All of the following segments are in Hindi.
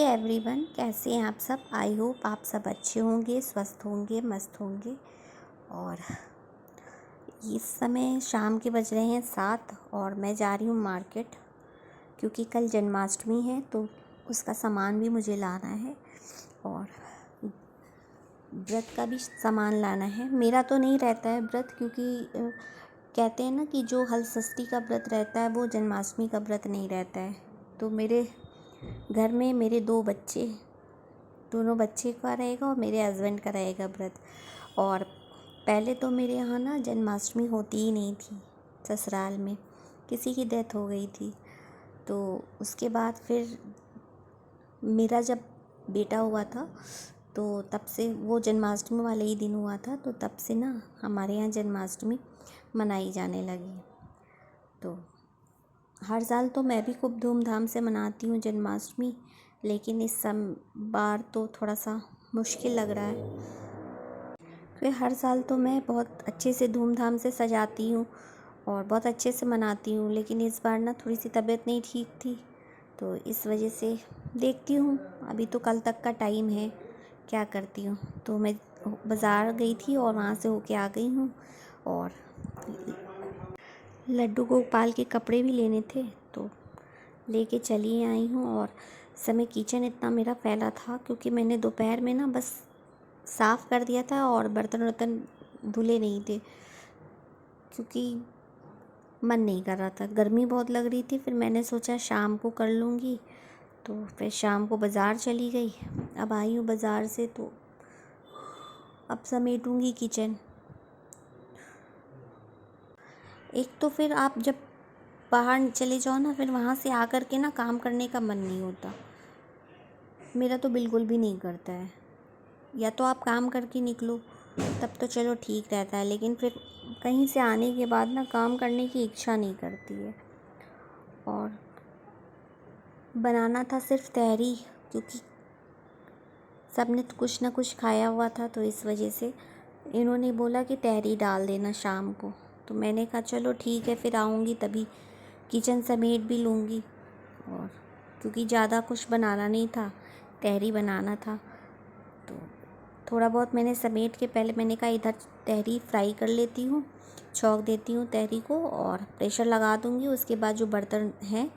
एवरीवन, कैसे हैं आप सब। आई होप आप सब अच्छे होंगे, स्वस्थ होंगे, मस्त होंगे। और इस समय शाम के बज रहे हैं 7 और मैं जा रही हूँ मार्केट, क्योंकि कल जन्माष्टमी है तो उसका सामान भी मुझे लाना है और व्रत का भी सामान लाना है। मेरा तो नहीं रहता है व्रत, क्योंकि कहते हैं ना कि जो हलषष्ठी का व्रत रहता है वो जन्माष्टमी का व्रत नहीं रहता है। तो मेरे घर में मेरे दोनों बच्चे का रहेगा और मेरे हस्बैंड का रहेगा व्रत। और पहले तो मेरे यहाँ ना जन्माष्टमी होती ही नहीं थी। ससुराल में किसी की डेथ हो गई थी, तो उसके बाद फिर मेरा जब बेटा हुआ था तो तब से वो जन्माष्टमी वाले ही दिन हुआ था, तो तब से ना हमारे यहाँ जन्माष्टमी मनाई जाने लगी। तो हर साल तो मैं भी खूब धूमधाम से मनाती हूँ जन्माष्टमी, लेकिन इस बार तो थोड़ा सा मुश्किल लग रहा है, क्योंकि हर साल तो मैं बहुत अच्छे से धूमधाम से सजाती हूँ और बहुत अच्छे से मनाती हूँ, लेकिन इस बार ना थोड़ी सी तबीयत नहीं ठीक थी, तो इस वजह से देखती हूँ। अभी तो कल तक का टाइम है, क्या करती हूँ। तो मैं बाज़ार गई थी और वहाँ से होके आ गई हूँ और लड्डू गोपाल के कपड़े भी लेने थे तो लेके चली आई हूँ। और समय किचन इतना मेरा फैला था, क्योंकि मैंने दोपहर में ना बस साफ़ कर दिया था और बर्तन वर्तन धुले नहीं थे, क्योंकि मन नहीं कर रहा था, गर्मी बहुत लग रही थी। फिर मैंने सोचा शाम को कर लूँगी, तो फिर शाम को बाज़ार चली गई। अब आई हूँ बाज़ार से तो अब समेटूँगी किचन। एक तो फिर आप जब बाहर चले जाओ ना, फिर वहाँ से आकर के ना काम करने का मन नहीं होता। मेरा तो बिल्कुल भी नहीं करता है। या तो आप काम करके निकलो तब तो चलो ठीक रहता है, लेकिन फिर कहीं से आने के बाद ना काम करने की इच्छा नहीं करती है। और बनाना था सिर्फ तहरी, क्योंकि सबने तो कुछ ना कुछ खाया हुआ था, तो इस वजह से इन्होंने बोला कि तहरी डाल देना शाम को। तो मैंने कहा चलो ठीक है, फिर आऊँगी तभी किचन समेट भी लूँगी। और क्योंकि ज़्यादा कुछ बनाना नहीं था, तहरी बनाना था, तो थोड़ा बहुत मैंने समेट के पहले मैंने कहा इधर तहरी फ्राई कर लेती हूँ, छौंक देती हूँ तहरी को और प्रेशर लगा दूँगी। उसके बाद जो बर्तन हैं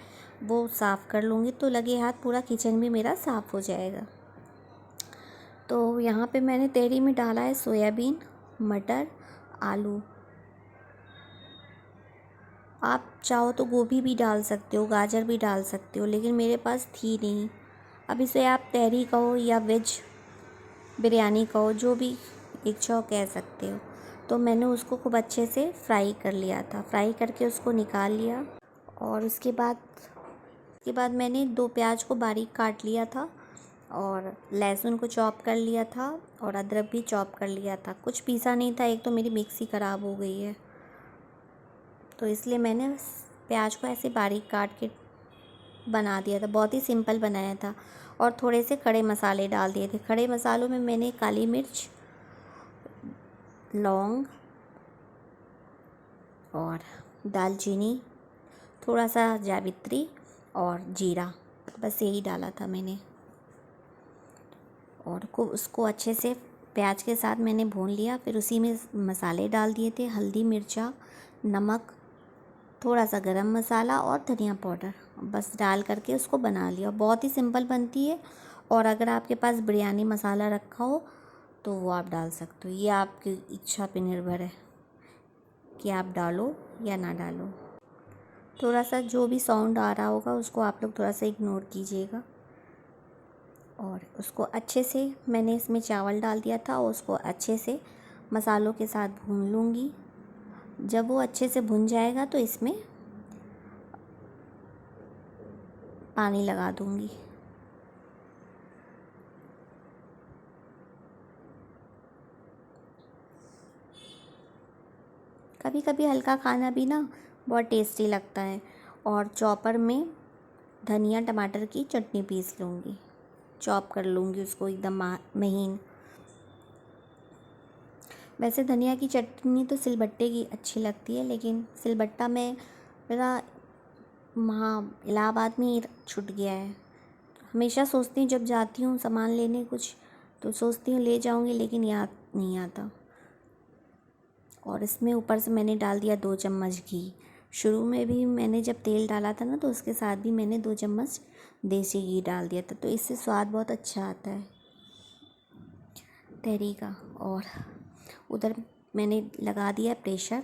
वो साफ़ कर लूँगी, तो लगे हाथ पूरा किचन भी मेरा साफ़ हो जाएगा। तो यहाँ पे मैंने तहरी में डाला है सोयाबीन, मटर, आलू। आप चाहो तो गोभी भी डाल सकते हो, गाजर भी डाल सकते हो, लेकिन मेरे पास थी नहीं। अब इसे आप तहरी कहो या वेज बिरयानी कहो, जो भी इच्छा हो कह सकते हो। तो मैंने उसको खूब अच्छे से फ्राई कर लिया था, फ्राई करके उसको निकाल लिया। और उसके बाद मैंने 2 प्याज को बारीक काट लिया था और लहसुन को चॉप कर लिया था और अदरक भी चॉप कर लिया था। कुछ पीसा नहीं था, एक तो मेरी मिक्सी ख़राब हो गई है, तो इसलिए मैंने प्याज को ऐसे बारीक काट के बना दिया था। बहुत ही सिंपल बनाया था और थोड़े से खड़े मसाले डाल दिए थे। खड़े मसालों में मैंने काली मिर्च, लौंग और दालचीनी, थोड़ा सा जावित्री और जीरा, बस यही डाला था मैंने। और उसको अच्छे से प्याज के साथ मैंने भून लिया। फिर उसी में मसाले डाल दिए थे, हल्दी, मिर्चा, नमक, थोड़ा सा गरम मसाला और धनिया पाउडर, बस डाल करके उसको बना लिया। बहुत ही सिंपल बनती है। और अगर आपके पास बिरयानी मसाला रखा हो तो वो आप डाल सकते हो, ये आपकी इच्छा पे निर्भर है कि आप डालो या ना डालो। थोड़ा सा जो भी साउंड आ रहा होगा उसको आप लोग थोड़ा सा इग्नोर कीजिएगा। और उसको अच्छे से मैंने इसमें चावल डाल दिया था और उसको अच्छे से मसालों के साथ भून लूँगी। जब वो अच्छे से भुन जाएगा तो इसमें पानी लगा दूँगी। कभी कभी हल्का खाना भी ना बहुत टेस्टी लगता है। और चॉपर में धनिया टमाटर की चटनी पीस लूँगी, चॉप कर लूँगी उसको एकदम महीन। वैसे धनिया की चटनी तो सिलबट्टे की अच्छी लगती है, लेकिन सिलबट्टा में मेरा वहाँ इलाहाबाद में ही छूट गया है। हमेशा सोचती हूँ जब जाती हूँ सामान लेने कुछ, तो सोचती हूँ ले जाऊँगी, लेकिन याद नहीं आता। और इसमें ऊपर से मैंने डाल दिया 2 चम्मच घी। शुरू में भी मैंने जब तेल डाला था ना, तो उसके साथ भी मैंने 2 चम्मच देसी घी डाल दिया था, तो इससे स्वाद बहुत अच्छा आता है तहरी का। और उधर मैंने लगा दिया प्रेशर,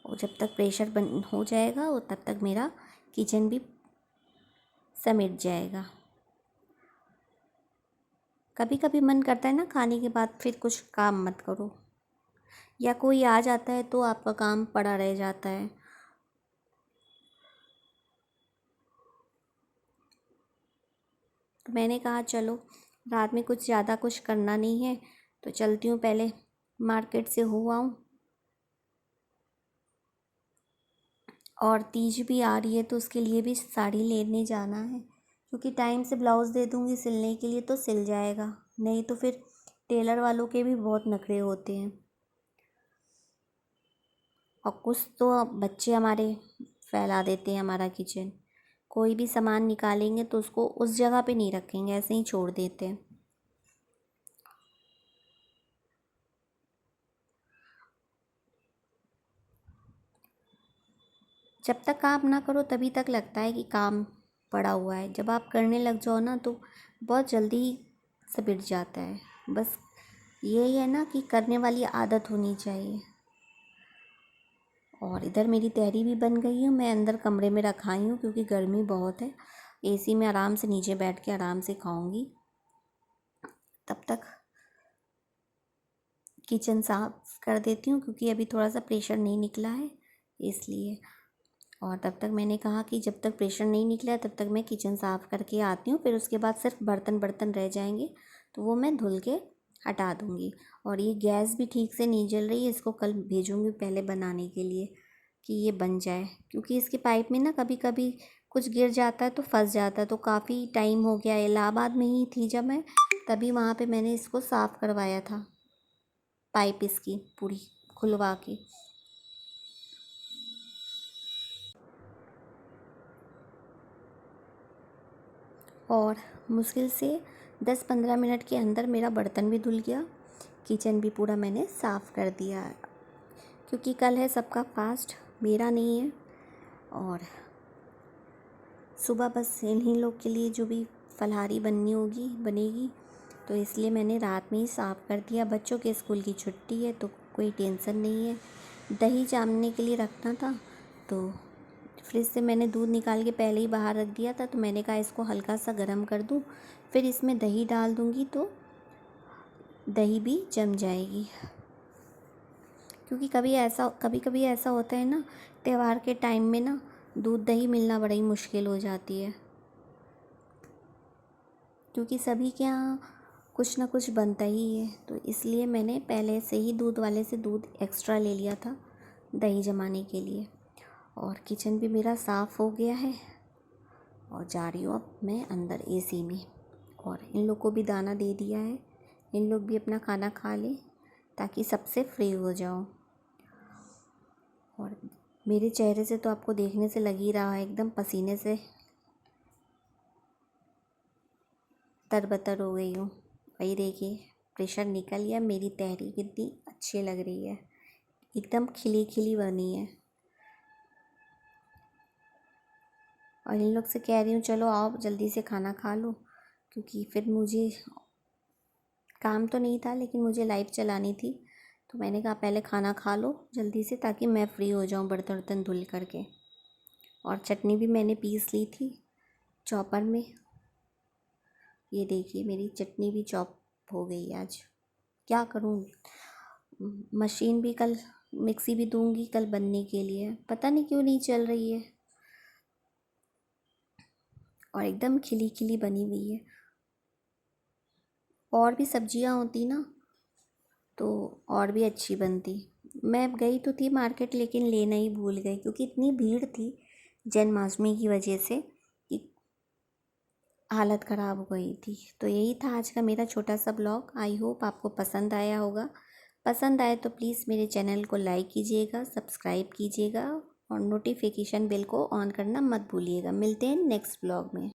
और जब तक प्रेशर बन हो जाएगा और तब तक मेरा किचन भी समेट जाएगा। कभी कभी मन करता है ना खाने के बाद फिर कुछ काम मत करो, या कोई आ जाता है तो आपका काम पड़ा रह जाता है। तो मैंने कहा चलो रात में कुछ ज़्यादा कुछ करना नहीं है, तो चलती हूँ पहले मार्केट से हो आऊँ। और तीज भी आ रही है तो उसके लिए भी साड़ी लेने जाना है, क्योंकि टाइम से ब्लाउज़ दे दूँगी सिलने के लिए तो सिल जाएगा, नहीं तो फिर टेलर वालों के भी बहुत नखरे होते हैं। और कुछ तो बच्चे हमारे फैला देते हैं हमारा किचन। कोई भी सामान निकालेंगे तो उसको उस जगह पे नहीं रखेंगे, ऐसे ही छोड़ देते हैं। जब तक काम ना करो तभी तक लगता है कि काम पड़ा हुआ है, जब आप करने लग जाओ ना तो बहुत जल्दी सिमट जाता है। बस यही है ना कि करने वाली आदत होनी चाहिए। और इधर मेरी तहरी भी बन गई है, मैं अंदर कमरे में रखाई हूँ क्योंकि गर्मी बहुत है। एसी में आराम से नीचे बैठ के आराम से खाऊंगी। तब तक किचन साफ़ कर देती हूँ क्योंकि अभी थोड़ा सा प्रेशर नहीं निकला है इसलिए। और तब तक मैंने कहा कि जब तक प्रेशर नहीं निकला तब तक मैं किचन साफ़ करके आती हूँ, फिर उसके बाद सिर्फ बर्तन बर्तन रह जाएंगे तो वो मैं धुल के हटा दूँगी। और ये गैस भी ठीक से नहीं जल रही है, इसको कल भेजूँगी पहले बनाने के लिए कि ये बन जाए, क्योंकि इसके पाइप में ना कभी कभी कुछ गिर जाता है तो फंस जाता है। तो काफ़ी टाइम हो गया, इलाहाबाद में ही थी जब मैं, तभी वहाँ पे मैंने इसको साफ़ करवाया था, पाइप इसकी पूरी खुलवा के। और मुश्किल से 10-15 मिनट के अंदर मेरा बर्तन भी धुल गया, किचन भी पूरा मैंने साफ़ कर दिया, क्योंकि कल है सबका फास्ट, मेरा नहीं है। और सुबह बस इन्हीं लोग के लिए जो भी फलाहारी बनेगी, तो इसलिए मैंने रात में ही साफ़ कर दिया। बच्चों के स्कूल की छुट्टी है तो कोई टेंशन नहीं है। दही जमाने के लिए रखना था, तो फ्रिज से मैंने दूध निकाल के पहले ही बाहर रख दिया था, तो मैंने कहा इसको हल्का सा गर्म कर दूँ, फिर इसमें दही डाल दूँगी तो दही भी जम जाएगी। क्योंकि कभी कभी ऐसा होता है ना, त्यौहार के टाइम में ना दूध दही मिलना बड़ी मुश्किल हो जाती है, क्योंकि सभी के यहाँ कुछ ना कुछ बनता ही है। तो इसलिए मैंने पहले से ही दूध वाले से दूध एक्स्ट्रा ले लिया था दही जमाने के लिए। और किचन भी मेरा साफ़ हो गया है, और जा रही हूँ अब मैं अंदर एसी में। और इन लोग को भी दाना दे दिया है, इन लोग भी अपना खाना खा लें ताकि सबसे फ्री हो जाओ। और मेरे चेहरे से तो आपको देखने से लग ही रहा है, एकदम पसीने से तरबतर हो गई हूँ। वही देखिए प्रेशर निकल गया, मेरी तहरी कितनी अच्छी लग रही है, एकदम खिली खिली बनी है। और इन लोग से कह रही हूँ चलो आओ जल्दी से खाना खा लो, क्योंकि फिर मुझे काम तो नहीं था लेकिन मुझे लाइव चलानी थी, तो मैंने कहा पहले खाना खा लो जल्दी से ताकि मैं फ्री हो जाऊँ बर्तन वर्तन धुल करके। और चटनी भी मैंने पीस ली थी चॉपर में, ये देखिए मेरी चटनी भी चॉप हो गई आज। क्या करूँ, मशीन भी कल, मिक्सी भी दूंगी कल बनने के लिए, पता नहीं क्यों नहीं चल रही है, और एकदम खिली खिली बनी हुई है। और भी सब्जियां होती ना तो और भी अच्छी बनती। मैं गई तो थी मार्केट लेकिन लेना ही भूल गई, क्योंकि इतनी भीड़ थी जन्माष्टमी की वजह से कि हालत ख़राब हो गई थी। तो यही था आज का मेरा छोटा सा ब्लॉग। आई होप आपको पसंद आया होगा। पसंद आए तो प्लीज़ मेरे चैनल को लाइक कीजिएगा, सब्सक्राइब कीजिएगा, और नोटिफिकेशन बेल को ऑन करना मत भूलिएगा। मिलते हैं नेक्स्ट ब्लॉग में।